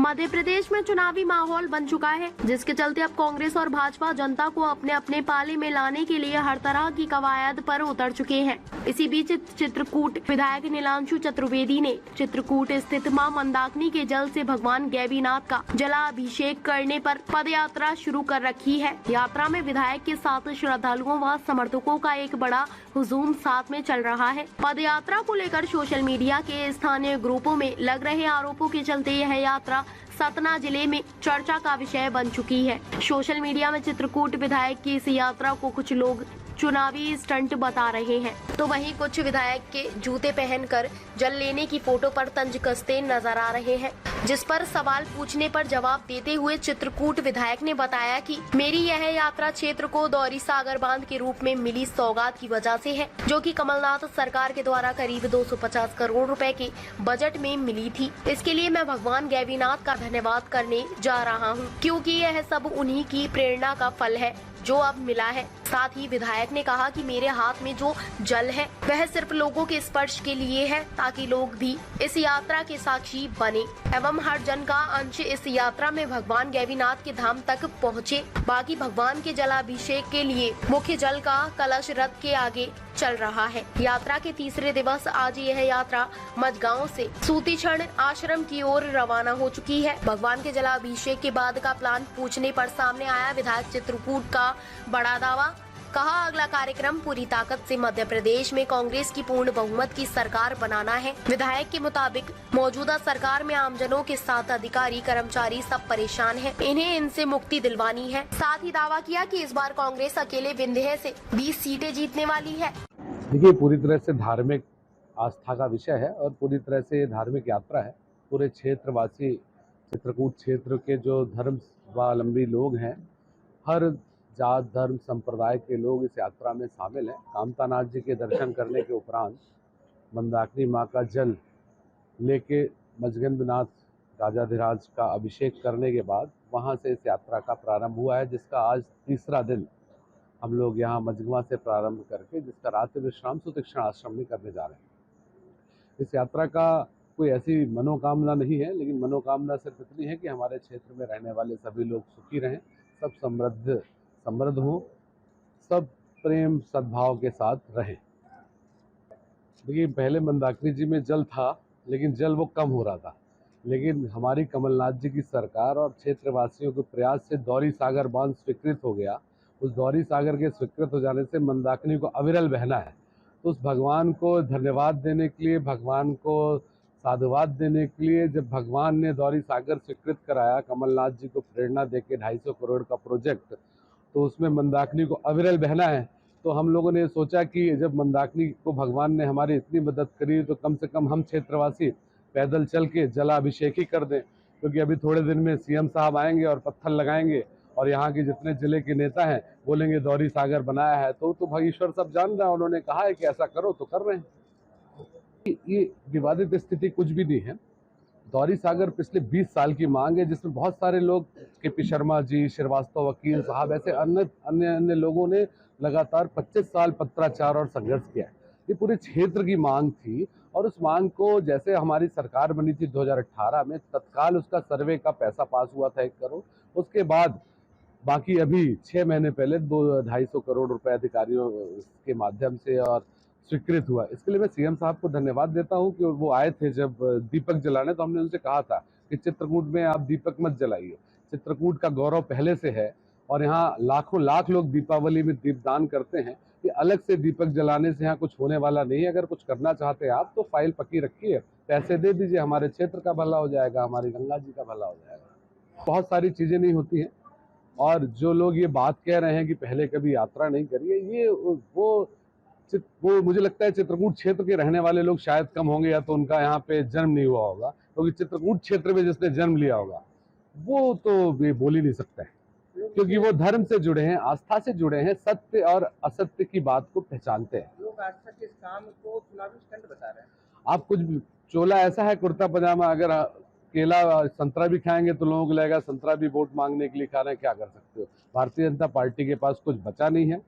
मध्य प्रदेश में चुनावी माहौल बन चुका है, जिसके चलते अब कांग्रेस और भाजपा जनता को अपने अपने पाले में लाने के लिए हर तरह की कवायद पर उतर चुके हैं। इसी बीच चित्रकूट विधायक नीलांशु चतुर्वेदी ने चित्रकूट स्थित मां मंदाकिनी के जल से भगवान गैवीनाथ का जलाभिषेक करने पर पद यात्रा शुरू कर रखी है। यात्रा में विधायक के साथ श्रद्धालुओं व समर्थकों का एक बड़ा हुजूम साथ में चल रहा है। पद यात्रा को लेकर सोशल मीडिया के स्थानीय ग्रुपों में लग रहे आरोपों के चलते यह यात्रा सतना जिले में चर्चा का विषय बन चुकी है। सोशल मीडिया में चित्रकूट विधायक की इस यात्रा को कुछ लोग चुनावी स्टंट बता रहे हैं, तो वहीं कुछ विधायक के जूते पहनकर जल लेने की फोटो पर तंज कसते नजर आ रहे हैं। जिस पर सवाल पूछने पर जवाब देते हुए चित्रकूट विधायक ने बताया कि मेरी यह यात्रा क्षेत्र को दौरी सागर बांध के रूप में मिली सौगात की वजह से है, जो कि कमलनाथ सरकार के द्वारा करीब 250 करोड़ रुपए के बजट में मिली थी। इसके लिए मैं भगवान गैवीनाथ का धन्यवाद करने जा रहा हूँ, क्योंकि यह सब उन्हीं की प्रेरणा का फल है जो अब मिला है। साथ ही विधायक ने कहा कि मेरे हाथ में जो जल है वह सिर्फ लोगों के स्पर्श के लिए है, ताकि लोग भी इस यात्रा के साक्षी बने एवं हर जन का अंश इस यात्रा में भगवान गैवीनाथ के धाम तक पहुँचे। बाकी भगवान के जलाभिषेक के लिए मुख्य जल का कलश रथ के आगे चल रहा है। यात्रा के तीसरे दिवस आज यह यात्रा मझगांव से सूतीक्षण आश्रम की ओर रवाना हो चुकी है। भगवान के जलाभिषेक के बाद का प्लान पूछने पर सामने आया विधायक चित्रकूट का बड़ा दावा। कहा, अगला कार्यक्रम पूरी ताकत से मध्य प्रदेश में कांग्रेस की पूर्ण बहुमत की सरकार बनाना है। विधायक के मुताबिक मौजूदा सरकार में आमजनों के साथ अधिकारी कर्मचारी सब परेशान हैं, इन्हें इनसे मुक्ति दिलवानी है। साथ ही दावा किया कि इस बार कांग्रेस अकेले विंध्य से 20 सीटें जीतने वाली है। देखिए, पूरी तरह से धार्मिक आस्था का विषय है और पूरी तरह से धार्मिक यात्रा है। पूरे क्षेत्रवासी, चित्रकूट क्षेत्र के जो धर्मावलंबी लोग हैं, हर जात धर्म संप्रदाय के लोग इस यात्रा में शामिल हैं। कामतानाथ जी के दर्शन करने के उपरांत मंदाकिनी माँ का जल लेके मजगंधनाथ राजाधिराज का अभिषेक करने के बाद वहाँ से इस यात्रा का प्रारंभ हुआ है, जिसका आज तीसरा दिन हम लोग यहाँ मझगवा से प्रारंभ करके जिसका रात्रि विश्राम सूतीक्षण आश्रम में करने जा रहे हैं। इस यात्रा का कोई ऐसी मनोकामना नहीं है, लेकिन मनोकामना सिर्फ इतनी है कि हमारे क्षेत्र में रहने वाले सभी लोग सुखी रहें, सब समृद्ध हों, सब प्रेम सद्भाव के साथ रहें। देखिए, पहले मंदाकिनी जी में जल था, लेकिन जल वो कम हो रहा था, लेकिन हमारी कमलनाथ जी की सरकार और क्षेत्रवासियों के प्रयास से दौरी सागर बांध स्वीकृत हो गया। उस दौरी सागर के स्वीकृत हो जाने से मंदाकिनी को अविरल बहना है। तो उस भगवान को धन्यवाद देने के लिए, भगवान को साधुवाद देने के लिए, जब भगवान ने दौरी सागर स्वीकृत कराया कमलनाथ जी को प्रेरणा देके 250 करोड़ का प्रोजेक्ट, तो उसमें मंदाकिनी को अविरल बहना है। तो हम लोगों ने सोचा कि जब मंदाकिनी को भगवान ने हमारी इतनी मदद करी, तो कम से कम हम क्षेत्रवासी पैदल चल के जलाभिषेक ही कर दें, क्योंकि अभी थोड़े दिन में सीएम साहब आएंगे और पत्थर लगाएंगे और यहाँ के जितने जिले के नेता हैं बोलेंगे दौरी सागर बनाया है। तो ईश्वर सब जान रहा है, उन्होंने कहा है कि ऐसा करो तो कर रहे हैं। ये विवादित स्थिति कुछ भी नहीं है। दौरी सागर पिछले 20 साल की मांग है, जिसमें बहुत सारे लोग, केपी शर्मा जी, श्रीवास्तव वकील साहब, ऐसे अन्य लोगों ने लगातार 25 साल पत्राचार और संघर्ष किया है। ये पूरे क्षेत्र की मांग थी और उस मांग को, जैसे हमारी सरकार बनी थी 2018 में, तत्काल उसका सर्वे का पैसा पास हुआ था 1 करोड़। उसके बाद बाकी अभी 6 महीने पहले 250 करोड़ रुपए अधिकारियों के माध्यम से और स्वीकृत हुआ। इसके लिए मैं सीएम साहब को धन्यवाद देता हूं कि वो आए थे जब दीपक जलाने, तो हमने उनसे कहा था कि चित्रकूट में आप दीपक मत जलाइए। चित्रकूट का गौरव पहले से है और यहाँ लाखों लाख लोग दीपावली में दीपदान करते हैं। ये अलग से दीपक जलाने से यहाँ कुछ होने वाला नहीं है। अगर कुछ करना चाहते हैं आप तो फाइल पक्की रखिए, पैसे दे दीजिए, हमारे क्षेत्र का भला हो जाएगा, हमारी गंगा जी का भला हो जाएगा। बहुत सारी चीजें नहीं होती हैं। और जो लोग ये बात कह रहे हैं कि पहले कभी यात्रा नहीं करी है, ये वो मुझे लगता है चित्रकूट क्षेत्र के रहने वाले लोग शायद कम होंगे, या तो उनका यहाँ पे जन्म नहीं हुआ होगा, क्योंकि चित्रकूट क्षेत्र में जिसने जन्म लिया होगा वो तो ये बोल ही नहीं सकता है, क्योंकि वो धर्म से जुड़े हैं, आस्था से जुड़े हैं, सत्य और असत्य की बात को पहचानते हैं। लोग आस्था के इस काम को चुनावी स्टंट बता रहे हैं। आप कुछ चोला ऐसा है, कुर्ता पजामा, अगर केला संतरा भी खाएंगे तो लोगों को लगेगा संतरा भी वोट मांगने के लिए खा रहे हैं, क्या कर सकते हो। भारतीय जनता पार्टी के पास कुछ बचा नहीं है।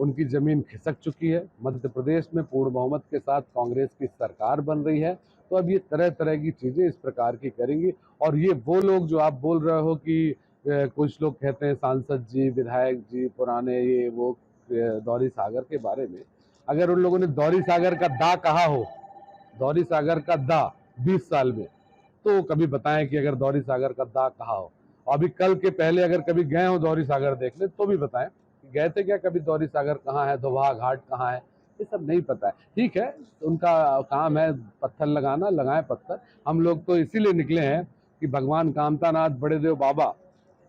उनकी जमीन खिसक चुकी है। मध्य प्रदेश में पूर्ण बहुमत के साथ कांग्रेस की सरकार बन रही है, तो अब ये तरह तरह की चीजें इस प्रकार की करेंगी। और ये वो लोग जो आप बोल रहे हो कि कुछ लोग कहते हैं सांसद जी, विधायक जी पुराने, ये वो दौरी सागर के बारे में, अगर उन लोगों ने दौरी सागर का दा कहा हो, दौरी सागर का दा 20 साल में, तो कभी बताएं कि अगर दौरी सागर का दा कहा हो। अभी कल के पहले अगर कभी गए हो दौरी सागर देखने तो भी बताएं कि गए थे क्या, कभी दौरी सागर कहाँ है, दोभा घाट कहाँ है, ये सब नहीं पता है। ठीक है, उनका काम है पत्थर लगाना, लगाएं पत्थर। हम लोग तो इसीलिए निकले हैं कि भगवान कामतानाथ, बड़ेदेव बाबा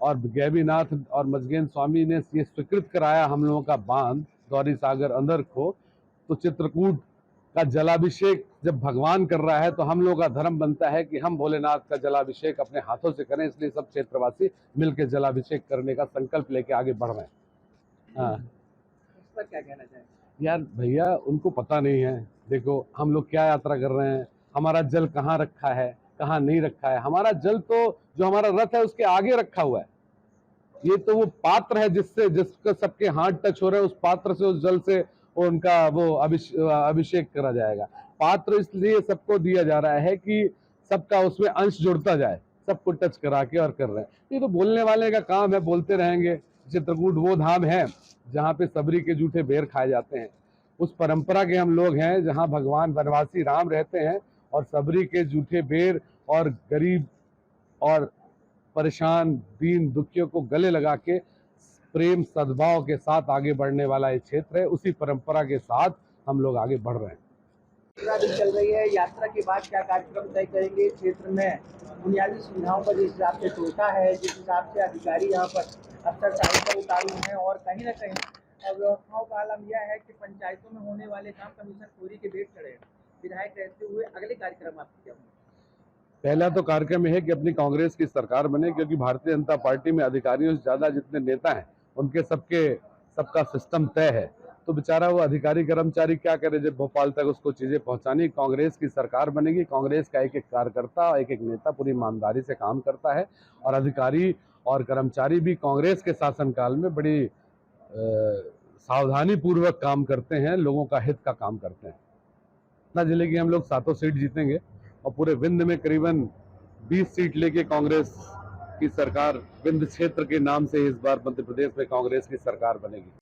और गैबीनाथ और मजगेंद्र स्वामी ने ये स्वीकृत कराया हम लोगों का बांध दौरी सागर अंदर को, तो चित्रकूट का जलाभिषेक जब भगवान कर रहा है तो हम लोग का धर्म बनता है कि हम भोलेनाथ का जलाभिषेक अपने हाथों से करें। इसलिए सब क्षेत्रवासी मिलकर जलाभिषेक करने का संकल्प लेके आगे बढ़ रहे हैं। हाँ, इस पर क्या कहना चाहेंगे? यार भैया, उनको पता नहीं है। देखो हम लोग क्या यात्रा कर रहे हैं, हमारा जल कहाँ रखा है, कहाँ नहीं रखा है। हमारा जल तो जो हमारा रथ है उसके आगे रखा हुआ है। ये तो वो पात्र है जिसका सबके हाथ टच हो रहे हैं, उस पात्र से, उस जल से उनका वो अभिषेक करा जाएगा। पात्र इसलिए सबको दिया जा रहा है कि सबका उसमें अंश जुड़ता जाए, सबको टच करा के और कर रहे हैं। ये तो बोलने वाले का काम है, बोलते रहेंगे। चित्रकूट वो धाम है जहाँ पे सबरी के जूठे बेर खाए जाते हैं। उस परंपरा के हम लोग हैं जहाँ भगवान वनवासी राम रहते हैं और सबरी के जूठे बेर और गरीब और परेशान दीन दुखियों को गले लगा के प्रेम सद्भाव के साथ आगे बढ़ने वाला ये क्षेत्र है। उसी परंपरा के साथ हम लोग आगे बढ़ रहे हैं। यात्रा भी चल रही है, यात्रा के बाद क्या कार्यक्रम तय करेंगे? क्षेत्र में बुनियादी सुविधाओं पर जिस हिसाब से टोटा है, जिस हिसाब से अधिकारी यहाँ पर अफसरशाही पर उतारू हैं, और कहीं ना कहीं व्यवस्थाओं का आलम यह है कि पंचायतों में होने वाले काम कमीशन खोरी के भेंट चढ़े। विधायक रहते हुए अगले कार्यक्रम आपके क्या होंगे? पहला तो कार्यक्रम है कि अपनी कांग्रेस की सरकार बने, क्योंकि भारतीय जनता पार्टी में अधिकारियों से ज्यादा जितने नेता हैं उनके सबका सिस्टम तय है। तो बेचारा वो अधिकारी कर्मचारी क्या करे जब भोपाल तक उसको चीजें पहुंचानी। कांग्रेस की सरकार बनेगी, कांग्रेस का एक एक कार्यकर्ता, एक एक नेता पूरी ईमानदारी से काम करता है, और अधिकारी और कर्मचारी भी कांग्रेस के शासनकाल में बड़ी सावधानी पूर्वक काम करते हैं, लोगों का हित का काम करते हैं। पटना जिले की हम लोग 7 सीट जीतेंगे और पूरे विंध्य में करीबन 20 सीट लेके कांग्रेस की सरकार, विंध्य क्षेत्र के नाम से इस बार मध्य प्रदेश में कांग्रेस की सरकार बनेगी।